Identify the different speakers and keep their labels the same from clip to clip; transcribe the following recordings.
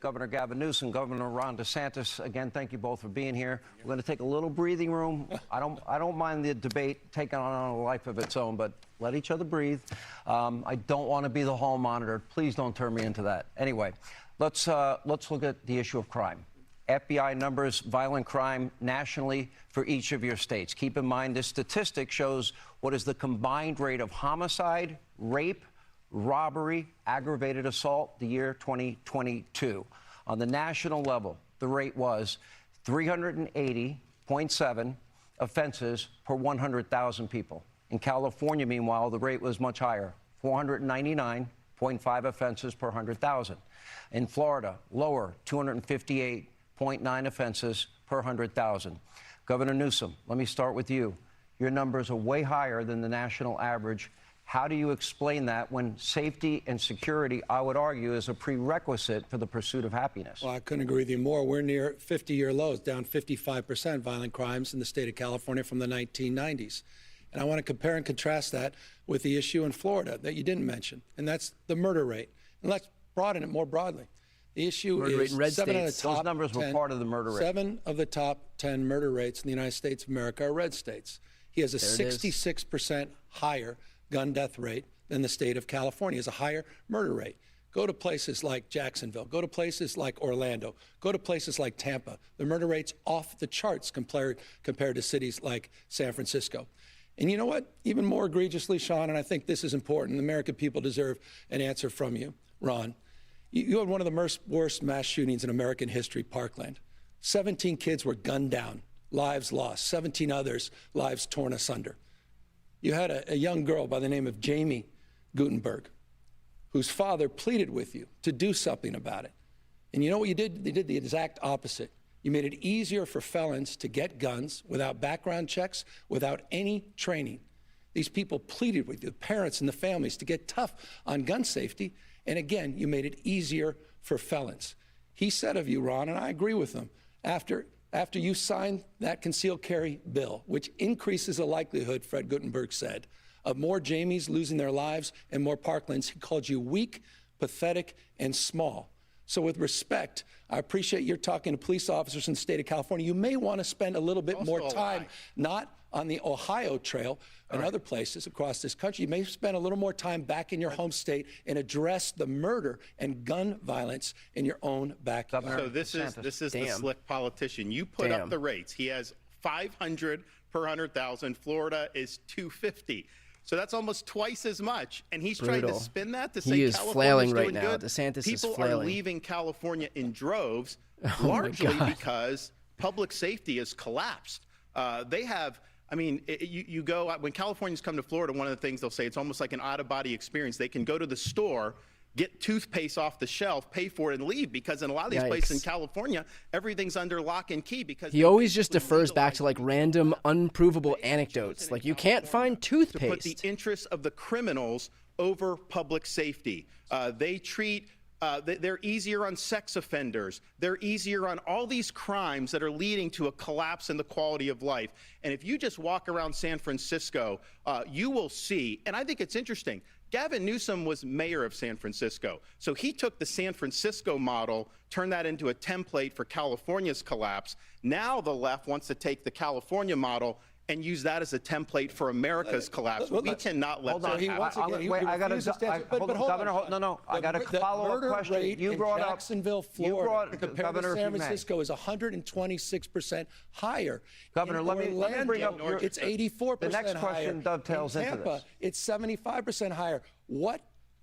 Speaker 1: Governor Gavin Newsom, Governor Ron DeSantis. Again, thank you both for being here. We're going to take a little breathing room. I don't mind the debate taking on a life of its own, but let each other breathe. I don't want to be the hall monitor. Please don't turn me into that. Anyway, let's look at the issue of crime. FBI numbers violent crime nationally for each of your states. Keep in mind, this statistic shows what is the combined rate of homicide, rape, robbery, aggravated assault, the year 2022. On the national level, the rate was 380.7 offenses per 100,000 people. In California, meanwhile, the rate was much higher, 499.5 offenses per 100,000. In Florida, lower, 258.9 offenses per 100,000. Governor Newsom, let me start with you. Your numbers are way higher than the national average. How do you explain that when safety and security, I would argue, is a prerequisite for the pursuit of happiness?
Speaker 2: Well, I couldn't agree with you more. We're near 50-year lows, down 55% violent crimes in the state of California from the 1990s. And I want to compare and contrast that with the issue in Florida that you didn't mention, and that's the murder rate. And let's broaden it more broadly. The issue is 7 of the top
Speaker 1: Those numbers were
Speaker 2: 10,
Speaker 1: part of the murder rate.
Speaker 2: 7 of the top 10 murder rates in the United States of America are red states. He has a 66% higher gun death rate than the state of California. He has a higher murder rate. Go to places like Jacksonville. Go to places like Orlando. Go to places like Tampa. The murder rate's off the charts compared to cities like San Francisco. And you know what? Even more egregiously, Sean, and I think this is important, the American people deserve an answer from you, Ron. You had one of the worst mass shootings in American history, Parkland. 17 kids were gunned down, lives lost, 17 others, lives torn asunder. You had a young girl by the name of Jamie Gutenberg, whose father pleaded with you to do something about it. And you know what you did? You did the exact opposite. You made it easier for felons to get guns without background checks, without any training. These people pleaded with you, the parents and the families, to get tough on gun safety. And again, you made it easier for felons. He said of you, Ron, and I agree with him, after you signed that concealed carry bill, which increases the likelihood, Fred Gutenberg said, of more Jamies losing their lives and more Parklands, he called you weak, pathetic, and small. So with respect, I appreciate you're talking to police officers in the state of California. You may want to spend a little bit more time, not on the Ohio Trail and other places across this country. You may spend a little more time back in your home state and address the murder and gun violence in your own backyard.
Speaker 3: So this is the slick politician. You put up the rates. He has 500 per 100,000. Florida is 250. So that's almost twice as much, and he's trying to spin that to say California's doing good.
Speaker 4: DeSantis is
Speaker 3: flailing. People are leaving California in droves, largely because public safety has collapsed. They have, I mean, you go, when Californians come to Florida, one of the things they'll say, it's almost like an out-of-body experience. They can go to the store, get toothpaste off the shelf, pay for it, and leave, because in a lot of these places in California, everything's under lock and key. Because
Speaker 4: he always just defers back to like random, unprovable anecdotes. Like, you can't find toothpaste.
Speaker 3: To put the interests of the criminals over public safety. They treat, they're easier on sex offenders. They're easier on all these crimes that are leading to a collapse in the quality of life. And if you just walk around San Francisco, you will see, and I think it's interesting, Gavin Newsom was mayor of San Francisco. So he took the San Francisco model, turned that into a template for California's collapse. Now the left wants to take the California model and use that as a template for America's collapse. We cannot let that happen.
Speaker 1: Wait, I got to, Governor, no, I got a follow-up question.
Speaker 2: You brought up Jacksonville, Florida, compared to San Francisco, is 126% higher.
Speaker 1: Governor, let me bring up your,
Speaker 2: it's 84% higher.
Speaker 1: The next question dovetails into this.
Speaker 2: It's 75% higher.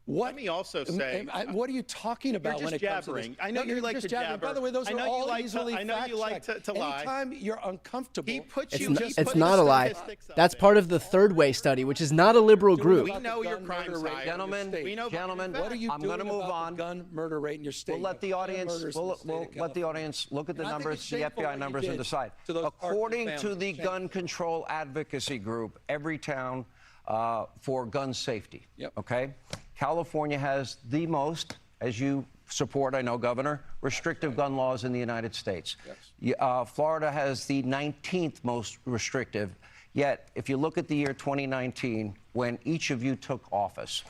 Speaker 3: Let me also say,
Speaker 2: what are you talking about when it comes to this?
Speaker 3: I know you like to jabber.
Speaker 2: By the way, those are all easily fact-checked.
Speaker 3: I know you like to lie.
Speaker 2: Anytime you're uncomfortable,
Speaker 4: it's not a lie. That's part of the Third Way study, which is not a liberal group.
Speaker 3: We know your crime rate.
Speaker 1: Gentlemen,
Speaker 2: what are you
Speaker 1: I'm going to move on.
Speaker 2: The gun murder rate in your state?
Speaker 1: We'll let the audience. We'll let the audience look at the numbers, the FBI numbers, and decide. According to the gun control advocacy group, every town for gun safety. Okay. California has the most, as you support, I know, Governor, restrictive gun laws in the United States. Florida has the 19th most restrictive. Yet, if you look at the year 2019, when each of you took office,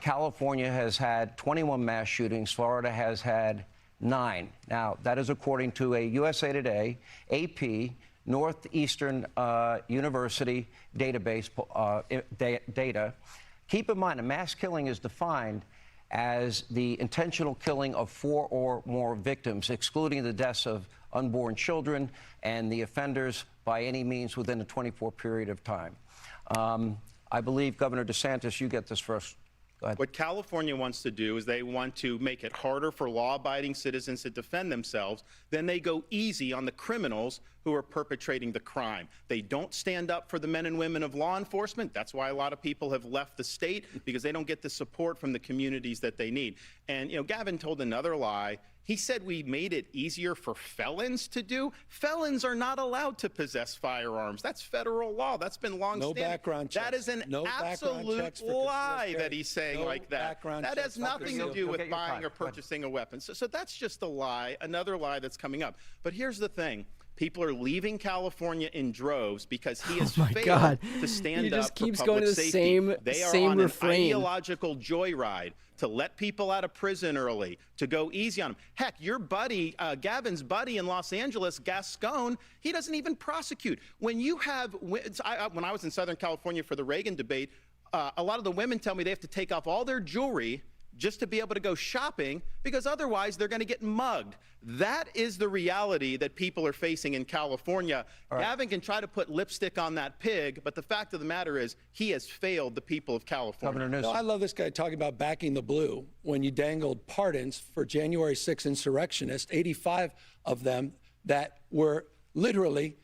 Speaker 1: California has had 21 mass shootings. Florida has had 9. Now, that is according to a USA Today, AP, Northeastern University database data. Keep in mind, a mass killing is defined as the intentional killing of 4 or more victims, excluding the deaths of unborn children and the offenders by any means within a 24 period of time. I believe, Governor DeSantis, you get this first. Go ahead.
Speaker 3: What California wants to do is they want to make it harder for law-abiding citizens to defend themselves. Then they go easy on the criminals who are perpetrating the crime. They don't stand up for the men and women of law enforcement. That's why a lot of people have left the state, because they don't get the support from the communities that they need. And, you know, Gavin told another lie. He said we made it easier for felons to do. Felons are not allowed to possess firearms. That's federal law. That's been long standing.
Speaker 2: No background checks.
Speaker 3: That is an absolute lie that he's saying like that. That has nothing to do with buying or purchasing a weapon. So that's just a lie, another lie that's coming up. But here's the thing. People are leaving California in droves because he has failed to stand up for public safety. They are on an ideological joyride to let people out of prison early, to go easy on them. Heck, your buddy, Gavin's buddy in Los Angeles, Gascon, he doesn't even prosecute. When you have, when I was in Southern California for the Reagan debate, a lot of the women tell me they have to take off all their jewelry just to be able to go shopping, because otherwise they're going to get mugged. That is the reality that people are facing in California. Gavin can try to put lipstick on that pig, but the fact of the matter is he has failed the people of California.
Speaker 1: Governor Newsom.
Speaker 2: I love this guy talking about backing the blue when you dangled pardons for January 6 insurrectionists, 85 of them that were literally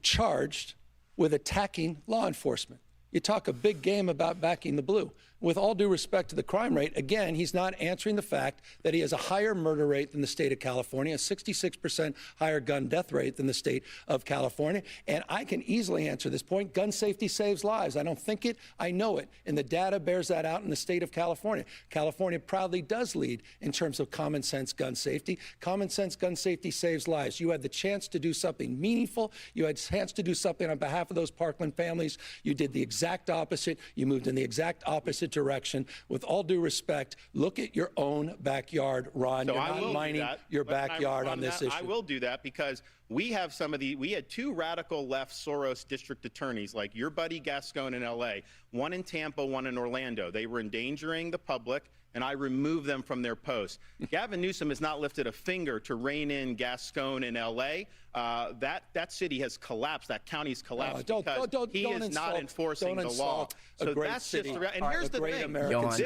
Speaker 2: charged with attacking law enforcement. You talk a big game about backing the blue. With all due respect to the crime rate, again, he's not answering the fact that he has a higher murder rate than the state of California, a 66% higher gun death rate than the state of California. And I can easily answer this point. Gun safety saves lives. I don't think it, I know it. And the data bears that out in the state of California. California proudly does lead in terms of common sense gun safety. Common sense gun safety saves lives. You had the chance to do something meaningful. You had a chance to do something on behalf of those Parkland families. You did the exact opposite. You moved in the exact opposite direction. With all due respect, look at your own backyard, Ron.
Speaker 3: So
Speaker 2: You're not mining your backyard on this issue.
Speaker 3: I will do that because we have we had 2 radical left Soros district attorneys, like your buddy Gascon in LA, one in Tampa, one in Orlando. They were endangering the public, and I removed them from their posts. Gavin Newsom has not lifted a finger to rein in Gascon in L.A. That city has collapsed. That county's collapsed because he is not enforcing the law. So that's just and here's the thing.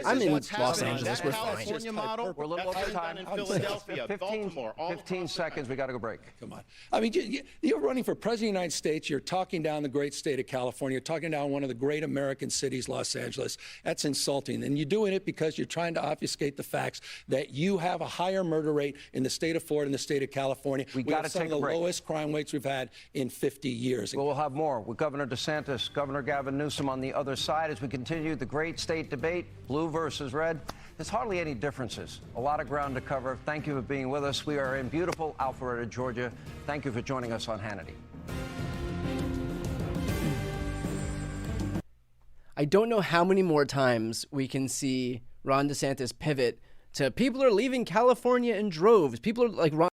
Speaker 4: I'm in
Speaker 3: Los
Speaker 4: Angeles.
Speaker 3: That California model,
Speaker 1: We're a little over time.
Speaker 3: in Philadelphia, Baltimore, all
Speaker 1: 15 seconds. We got to go break.
Speaker 2: Come on. I mean, you're running for president of the United States. You're talking down the great state of California. You're talking down one of the great American cities, Los Angeles. That's insulting. And you're doing it because you're trying to obfuscate the facts that you have a higher murder rate in the state of Florida and the state of California. We got to take a break. Some of the lowest crime rates we've had in 50 years.
Speaker 1: Well, we'll have more with Governor DeSantis, Governor Gavin Newsom on the other side as we continue the great state debate, blue versus red. There's hardly any differences. A lot of ground to cover. Thank you for being with us. We are in beautiful Alpharetta, Georgia. Thank you for joining us on Hannity.
Speaker 4: I don't know how many more times we can see Ron DeSantis pivot to people are leaving California in droves. People are like Ron